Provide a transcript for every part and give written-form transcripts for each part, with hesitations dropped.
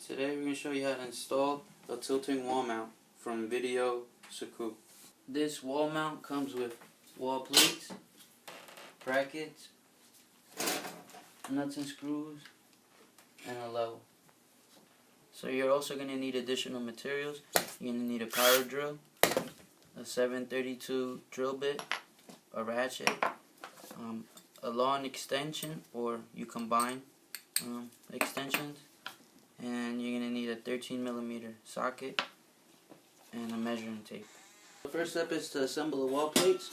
Today we're going to show you how to install a tilting wall mount from Video Saku. This wall mount comes with wall plates, brackets, nuts and screws, and a level. So you're also going to need additional materials. You're going to need a power drill, a 732 drill bit, a ratchet, a long extension, or you combine extensions, and you're going to need a 13mm socket and a measuring tape. The first step is to assemble the wall plates.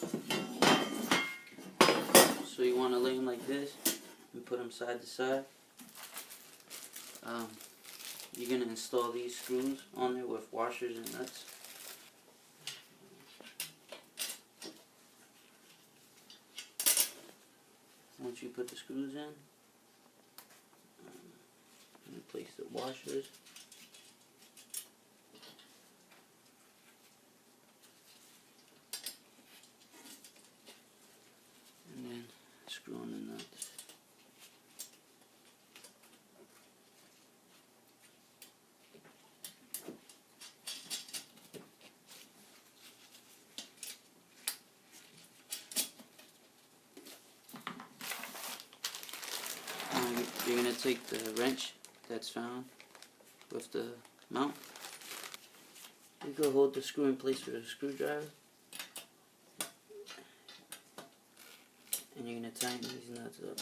So you want to lay them like this and put them side to side. You're going to install these screws on there with washers and nuts. Once you put the screws in, place the washers. And then screw on the nuts. You're going to take the wrench that's found with the mount. You can hold the screw in place with a screwdriver. And you're going to tighten these nuts up.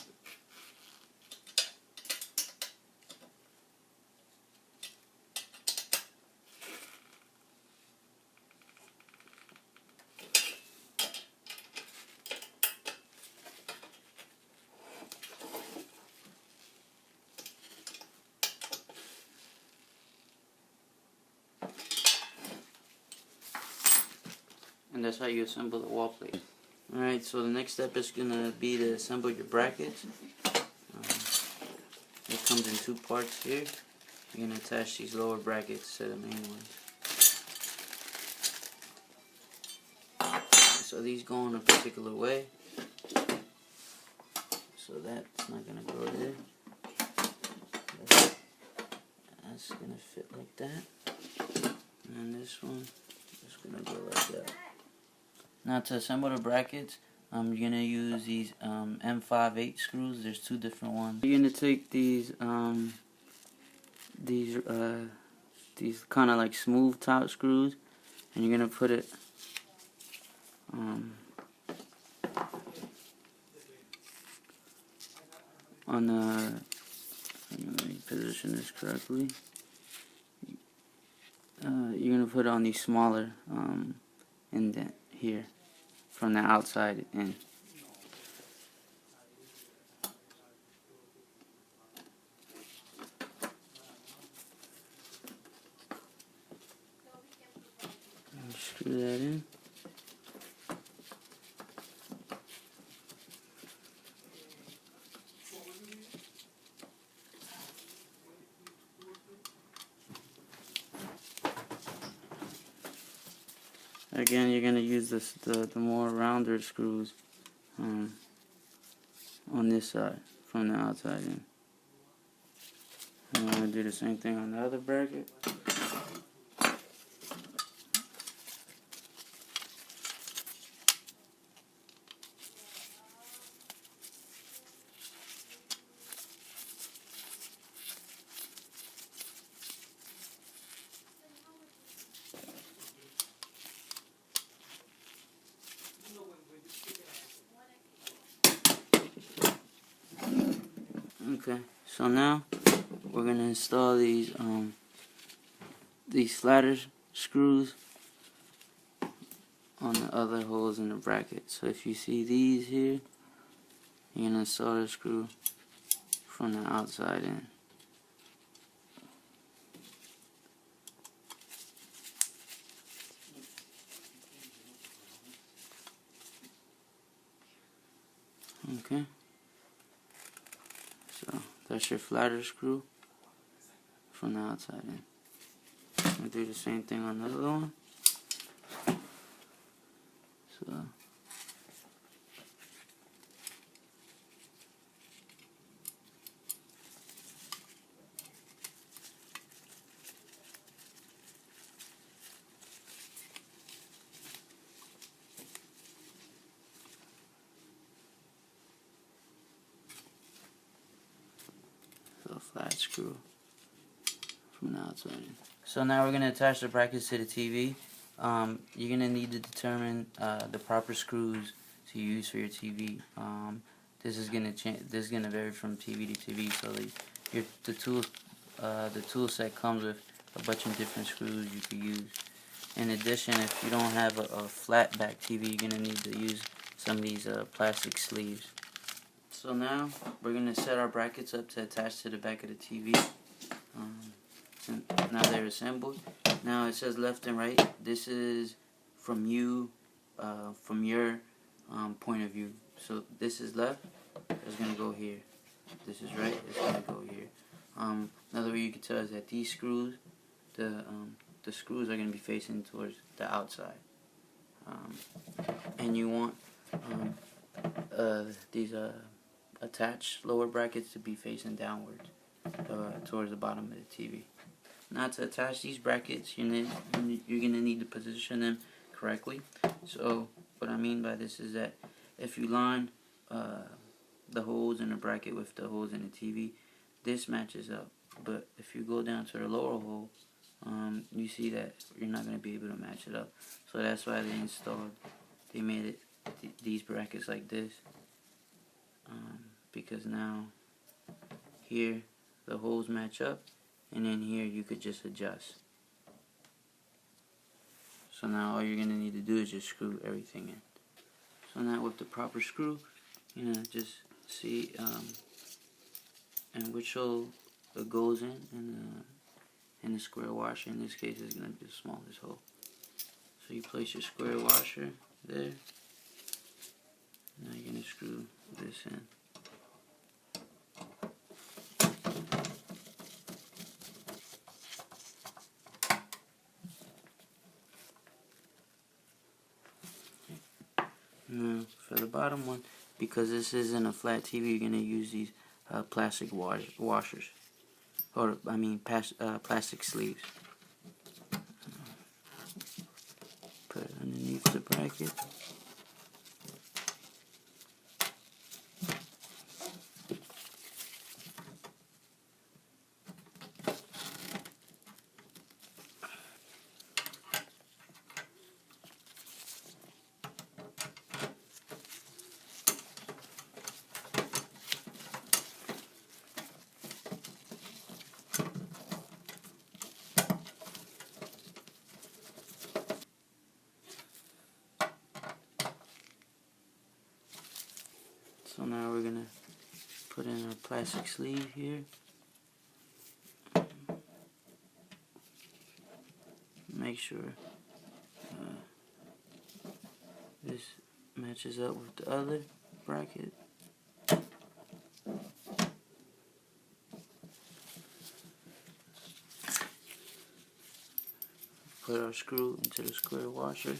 And that's how you assemble the wall plate. Alright, so the next step is going to be to assemble your brackets. It comes in two parts here. You're going to attach these lower brackets to the main ones. So these go in a particular way. So that's not going to go there. That's going to fit like that. And this one is going to go like that. Now to assemble the brackets, you're going to use these M58 screws. There's two different ones. You're going to take these kind of like smooth top screws, and you're going to put it on the, let me position this correctly. You're going to put it on these smaller indent here from the outside in. Screw that in. Again, you're going to use the more rounder screws on this side from the outside in. I'm going to do the same thing on the other bracket. Okay, so now we're gonna install these flatter screws on the other holes in the bracket. So if you see these here, you're gonna install the screw from the outside in. Okay. So that's your flatter screw from the outside in. I'll do the same thing on the other one. So flat screw from the outside. So now we're going to attach the brackets to the TV. You're going to need to determine the proper screws to use for your TV. This is going to change. This is going to vary from TV to TV. So the tool set comes with a bunch of different screws you could use. In addition, if you don't have a flat back TV, you're going to need to use some of these plastic sleeves. So now we're going to set our brackets up to attach to the back of the TV. Now they're assembled. Now it says left and right. This is from you, from your point of view. So this is left, it's going to go here. This is right, it's going to go here. Another way you can tell is that these screws, the screws are going to be facing towards the outside. And you want these attached lower brackets to be facing downwards towards the bottom of the TV. Now to attach these brackets, you're going to need to position them correctly. So what I mean by this is that if you line the holes in the bracket with the holes in the TV, this matches up. But if you go down to the lower hole, you see that you're not going to be able to match it up. So that's why they made it these brackets like this. Because now here the holes match up, and then here you could just adjust. So now all you're going to need to do is just screw everything in. So now with the proper screw, just see and which hole it goes in the square washer. In this case, it's going to be the smallest hole. So you place your square washer there. Now you're going to screw this in. Now for the bottom one, because this isn't a flat TV, you're going to use these plastic washers. Or, I mean, plastic sleeves. Put it underneath the bracket. So now we're going to put in our plastic sleeve here. Make sure this matches up with the other bracket. Put our screw into the square washer.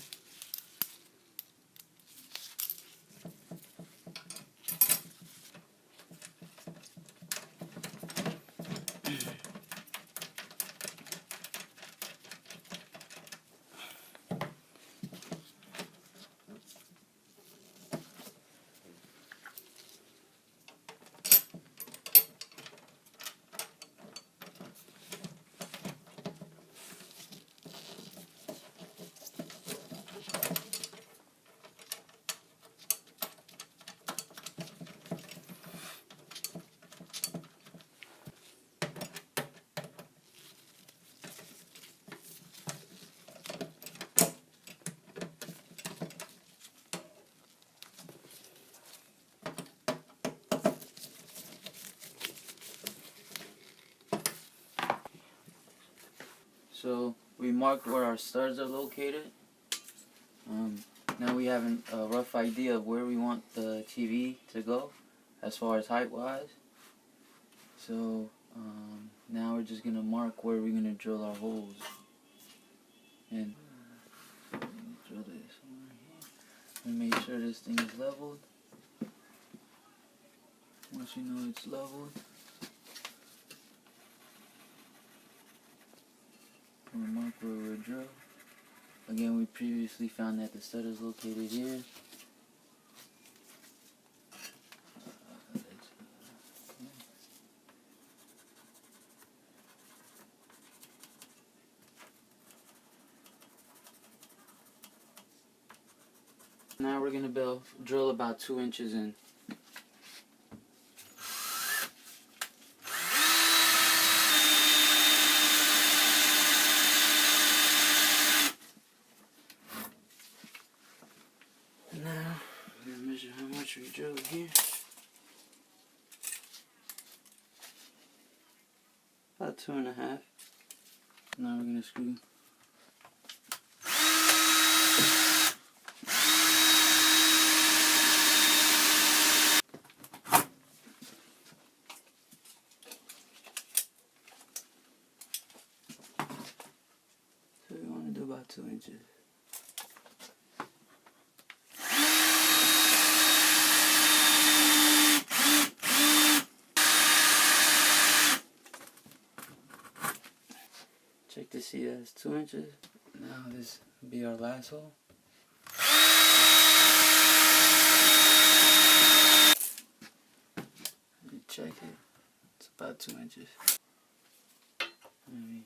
So we marked where our studs are located. Now we have a rough idea of where we want the TV to go as far as height wise. So now we're just going to mark where we're going to drill our holes. And drill this one here. And make sure this thing is leveled. Once you know it's leveled, we'll mark where we'll drill. Again, we previously found that the stud is located here. Now we're going to drill about 2 inches in. Now, I'm going to measure how much we drill here. About 2.5. Now we're going to screw. So we want to do about 2 inches. Check to see that's 2 inches. Now this will be our last hole. Check it. It's about 2 inches. Maybe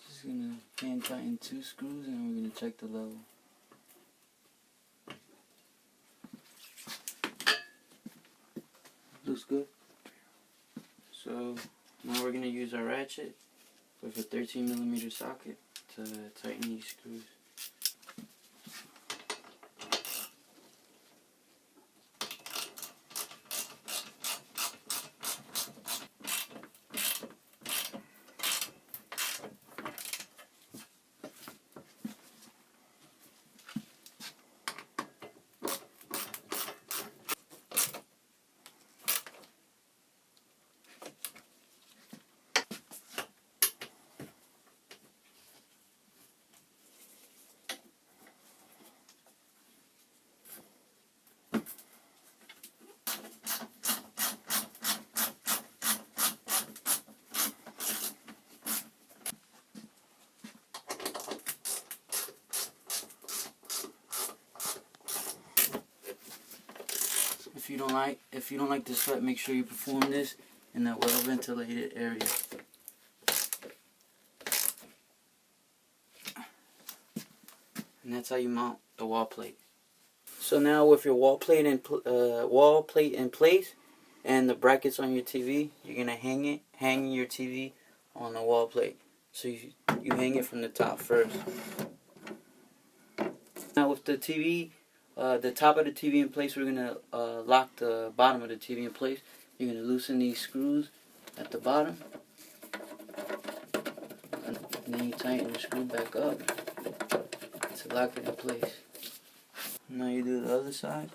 just gonna hand tighten 2 screws and we're gonna check the level. Looks good. So now we're gonna use our ratchet with a 13mm socket to tighten these screws. If you don't like the sweat, make sure you perform this in a well ventilated area. And that's how you mount the wall plate. So now with your wall plate in place and the brackets on your TV, you're gonna hang your TV on the wall plate. So you hang it from the top first. Now with the TV, the top of the TV in place, we're gonna lock the bottom of the TV in place. You're gonna loosen these screws at the bottom, and then you tighten the screw back up to lock it in place. Now you do the other side.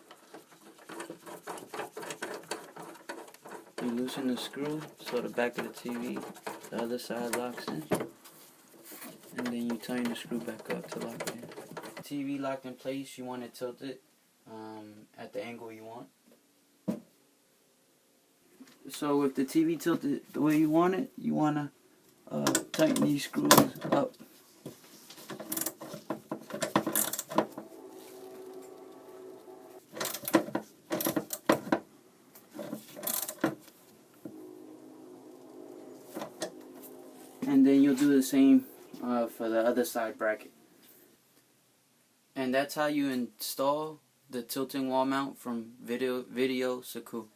You loosen the screw so the back of the TV, the other side locks in, and then you tighten the screw back up to lock it in. TV locked in place, you want to tilt it at the angle you want. So with the TV tilted the way you want it, you want to tighten these screws up. And then you'll do the same for the other side bracket. And that's how you install the tilting wall mount from Video Saku.